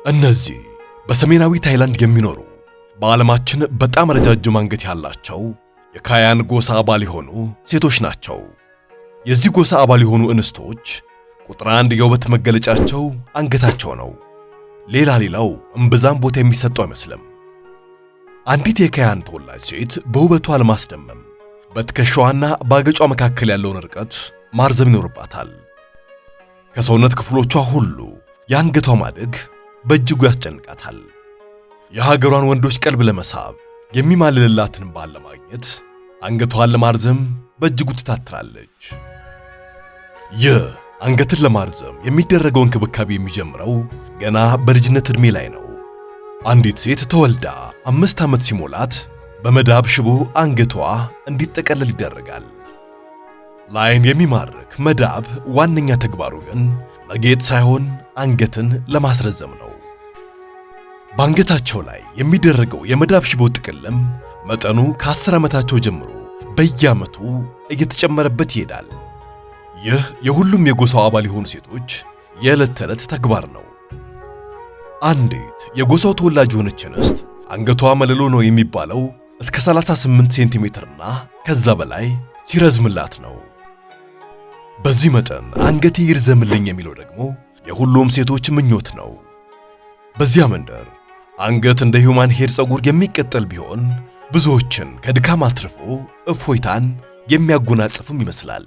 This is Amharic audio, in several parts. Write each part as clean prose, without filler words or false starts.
እነዚህ በሰሜናዊ ታይላንድ የሚኖሩ በዓለማችን በጣም ረጃጅም አንገት ያላቸው የካያን ጎሳ አባል የሆኑ ሴቶች ናቸው። የዚህ ጎሳ አባል የሆኑ እንስቶች ቁጥር 1 የውበት መገለጫቸው አንገታቸው ነው። ሌላው እምብዛም ቦታ የሚሰጠው አይመስልም። አንዲት የካያን ተወላጅ ሴት በውበቷ ለማስደመም በትከሻዋና በአገጯ መካከል ያለውን ርቀት ማርዘም ይኖርባታል። ከሰውነት ክፍሎቿ ሁሉ የአንገቷ ማደግ በእጅጉ ያስጨንቃታል። የሀገሯን ወንዶች ቀልብ ለመሳብ የሚማልልላትን ባል ለማግኘት አንገቷን ለማርዘም በእጅጉ ትታትራለች። ይህ አንገትን ለማርዘም የሚደረገው እንክብካቤ የሚጀምረው ገና በልጅነት ዕድሜ ላይ ነው። አንዲት ሴት ተወልዳ 5 ዓመት ሲሞላት በመዳብ ሽቦ አንገቷ እንዲጠቀለል ይደረጋል። ለዓይን የሚማርክ መዳብ ዋነኛ ተግባሩ ግን ለጌጥ ሳይሆን አንገትን ለማስረዘም ነው። በአንገታቸው ላይ የሚደረገው የመዳብ ሽቦ ጥቅልም መጠኑ ከ10 ዓመታቸው ጀምሮ በየዓመቱ እየተጨመረበት ይሄዳል። ይህ የሁሉም የጎሳው አባል የሆኑ ሴቶች የዕለት ተዕለት ተግባር ነው። አንዲት የጎሳው ተወላጅ የሆነች እንስት አንገቷ መለሎ ነው የሚባለው እስከ 38 ሴንቲሜትርና ከዛ በላይ ሲረዝምላት ነው። በዚህ መጠን አንገቴ ይርዘምልኝ የሚለው ደግሞ የሁሉም ሴቶች ምኞት ነው። በዚያ መንደር አንገት እንደ ሂውማን ሄር ፀጉር የሚቀጥል ቢሆን ብዙዎችን ከድካም አትርፎ እፎይታን የሚያጎናጽፍም ይመስላል።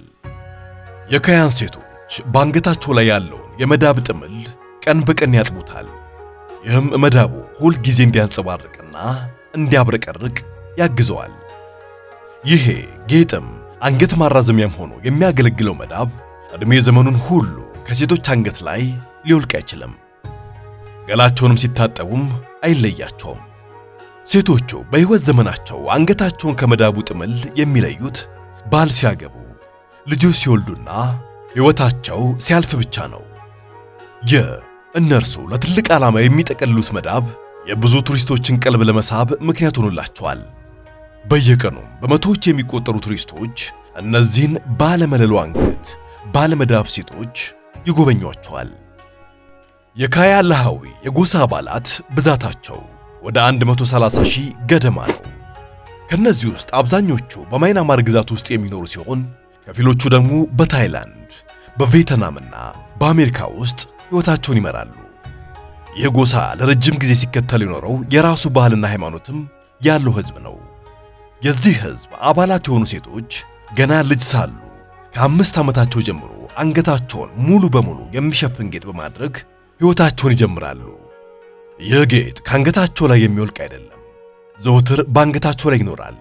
የካያን ሴቶች በአንገታቸው ላይ ያለውን የመዳብ ጥምል ቀን በቀን ያጥቡታል። ይህም መዳቡ ሁል ጊዜ እንዲያንጸባርቅና እንዲያብረቀርቅ ያግዘዋል። ይሄ ጌጥም አንገት ማራዘሚያም ሆኖ የሚያገለግለው መዳብ ዕድሜ ዘመኑን ሁሉ ከሴቶች አንገት ላይ ሊወልቅ አይችልም። ገላቸውንም ሲታጠቡም አይለያቸውም። ሴቶቹ በሕይወት ዘመናቸው አንገታቸውን ከመዳቡ ጥምል የሚለዩት ባል ሲያገቡ፣ ልጆች ሲወልዱና ሕይወታቸው ሲያልፍ ብቻ ነው። ይህ እነርሱ ለትልቅ ዓላማ የሚጠቀልሉት መዳብ የብዙ ቱሪስቶችን ቀልብ ለመሳብ ምክንያት ሆኖላቸዋል። በየቀኑም በመቶዎች የሚቆጠሩ ቱሪስቶች እነዚህን ባለመለሎ አንገት ባለመዳብ ሴቶች ይጎበኟቸዋል። የካያ ላሃዊ የጎሳ አባላት ብዛታቸው ወደ 130,000 ገደማ ነው። ከነዚህ ውስጥ አብዛኞቹ በማይናማር ግዛት ውስጥ የሚኖሩ ሲሆን ከፊሎቹ ደግሞ በታይላንድ፣ በቪየትናምና በአሜሪካ ውስጥ ሕይወታቸውን ይመራሉ። ይህ ጎሳ ለረጅም ጊዜ ሲከተል የኖረው የራሱ ባህልና ሃይማኖትም ያለው ሕዝብ ነው። የዚህ ሕዝብ አባላት የሆኑ ሴቶች ገና ልጅ ሳሉ ከ5 ዓመታቸው ጀምሮ አንገታቸውን ሙሉ በሙሉ የሚሸፍን ጌጥ በማድረግ ሕይወታቸውን ይጀምራሉ። ይህ ጌጥ ከአንገታቸው ላይ የሚወልቅ አይደለም፣ ዘወትር በአንገታቸው ላይ ይኖራል።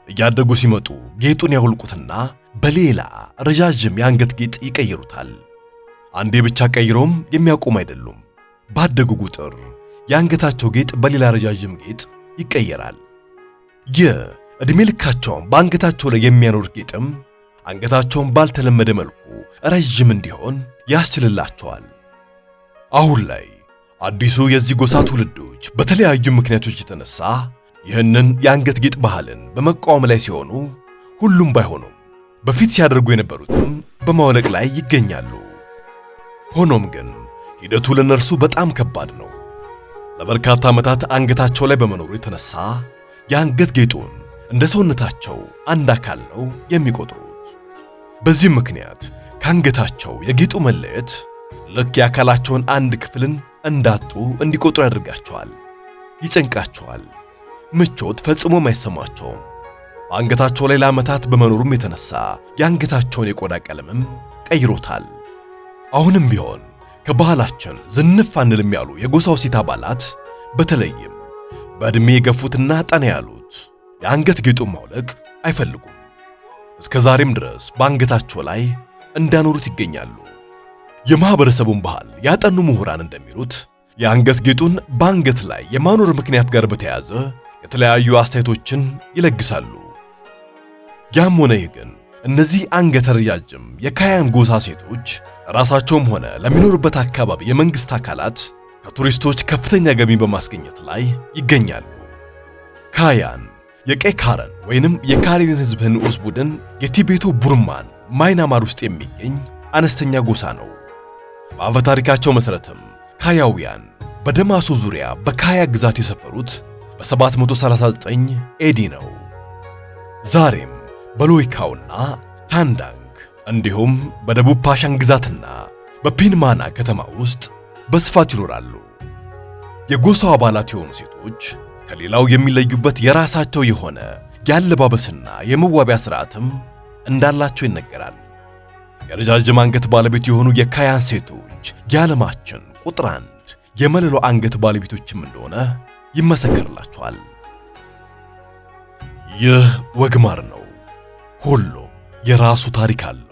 እያደጉ ሲመጡ ጌጡን ያውልቁትና በሌላ ረዣዥም የአንገት ጌጥ ይቀይሩታል። አንዴ ብቻ ቀይረውም የሚያቆም አይደሉም። ባደጉ ቁጥር የአንገታቸው ጌጥ በሌላ ረዣዥም ጌጥ ይቀየራል። ይህ ዕድሜ ልካቸውን በአንገታቸው ላይ የሚያኖር ጌጥም አንገታቸውን ባልተለመደ መልኩ ረዥም እንዲሆን ያስችልላቸዋል። አሁን ላይ አዲሱ የዚህ ጎሳ ትውልዶች በተለያዩ ምክንያቶች የተነሳ ይህንን የአንገት ጌጥ ባህልን በመቃወም ላይ ሲሆኑ፣ ሁሉም ባይሆኑም በፊት ሲያደርጉ የነበሩትም በማውለቅ ላይ ይገኛሉ። ሆኖም ግን ሂደቱ ለነርሱ በጣም ከባድ ነው። ለበርካታ ዓመታት አንገታቸው ላይ በመኖሩ የተነሳ የአንገት ጌጡን እንደ ሰውነታቸው አንድ አካል ነው የሚቆጥሩት። በዚህም ምክንያት ከአንገታቸው የጌጡ መለየት ልክ የአካላቸውን አንድ ክፍልን እንዳጡ እንዲቆጥሩ ያደርጋቸዋል፣ ይጨንቃቸዋል። ምቾት ፈጽሞም አይሰማቸውም። በአንገታቸው ላይ ለዓመታት በመኖሩም የተነሳ የአንገታቸውን የቆዳ ቀለምም ቀይሮታል። አሁንም ቢሆን ከባህላችን ዝንፍ አንልም ያሉ የጎሳው ሴት አባላት በተለይም በዕድሜ የገፉትና ጠና ያሉት የአንገት ጌጡን ማውለቅ አይፈልጉም። እስከ ዛሬም ድረስ በአንገታቸው ላይ እንዳኖሩት ይገኛሉ። የማህበረሰቡን ባህል ያጠኑ ምሁራን እንደሚሉት የአንገት ጌጡን በአንገት ላይ የማኖር ምክንያት ጋር በተያያዘ የተለያዩ አስተያየቶችን ይለግሳሉ። ያም ሆነ ይህ ግን እነዚህ አንገተ ረጃጅም የካያን ጎሳ ሴቶች ራሳቸውም ሆነ ለሚኖሩበት አካባቢ የመንግስት አካላት ከቱሪስቶች ከፍተኛ ገቢ በማስገኘት ላይ ይገኛሉ። ካያን የቀይ ካረን ወይንም የካሬን ሕዝብ ንዑስ ቡድን የቲቤቱ ቡርማን ማይናማር ውስጥ የሚገኝ አነስተኛ ጎሳ ነው። በአፈ ታሪካቸው መሰረትም ካያውያን በደማሶ ዙሪያ በካያ ግዛት የሰፈሩት በ739 ኤዲ ነው። ዛሬም በሎይካውና ታንዳንግ እንዲሁም በደቡብ ፓሻን ግዛትና በፒንማና ከተማ ውስጥ በስፋት ይኖራሉ። የጎሳው አባላት የሆኑ ሴቶች ከሌላው የሚለዩበት የራሳቸው የሆነ ያለባበስና የመዋቢያ ሥርዓትም እንዳላቸው ይነገራል። የረጃጅም አንገት ባለቤት የሆኑ የካያን ሴቶች የዓለማችን ቁጥር 1 የመለሎ አንገት ባለቤቶችም እንደሆነ ይመሰከርላቸዋል። ይህ ወግማር ነው። ሁሉም የራሱ ታሪክ አለው።